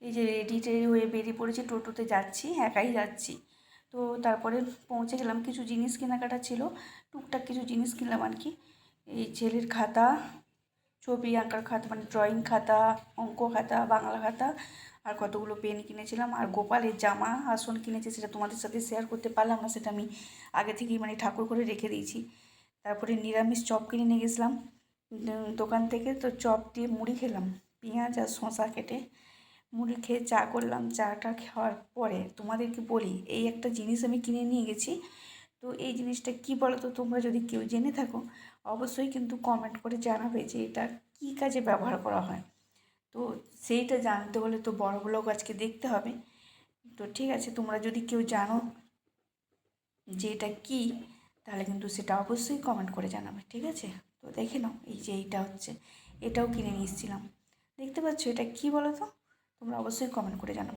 এই যে ready teddy হয়ে বেরিয়ে পড়েছি, টোটোতে যাচ্ছি, একাই যাচ্ছি। তো তারপরে পৌঁছে গেলাম, কিছু জিনিস কেনাকাটা ছিল, টুকটাক কিছু জিনিস কিনলাম আর কি। এই ছেলের খাতা, ছবি আঁকার খাতা মানে ড্রয়িং খাতা, অঙ্ক খাতা, বাংলা খাতা, আর কতগুলো পেন কিনেছিলাম। আর গোপালের জামা আসন কিনেছি, সেটা তোমাদের সাথে শেয়ার করতে পারলাম না, সেটা আমি আগে থেকেই মানে ঠাকুর করে রেখে দিয়েছি। তারপরে নিরামিষ চপ কিনে নিয়ে গেছিলাম দোকান থেকে। তো চপ দিয়ে মুড়ি খেলাম, পেঁয়াজ আর শসা কেটে মুড়ি খেয়ে চা করলাম। চাটা খাওয়ার পরে তোমাদেরকে বলি, এই একটা জিনিস আমি কিনে নিয়ে গেছি। তো এই জিনিসটা কী বলো তো, তোমরা যদি কেউ জেনে থাকো অবশ্যই কিন্তু কমেন্ট করে জানাবে যে এটা কী কাজে ব্যবহার করা হয়। তো সেইটা জানতে হলে তো বড় ব্লগ আজকে দেখতে হবে। তো ঠিক আছে, তোমরা যদি কেউ জানো যে এটা কী, তাহলে কিন্তু সেটা অবশ্যই কমেন্ট করে জানাবে, ঠিক আছে? তো দেখে নাও, এই যে এইটা হচ্ছে, এটাও কিনে নিয়ে এসেছিলাম। দেখতে পাচ্ছ এটা কী বলো তো? তোমরা অবশ্যই কমেন্ট করে জানাবে।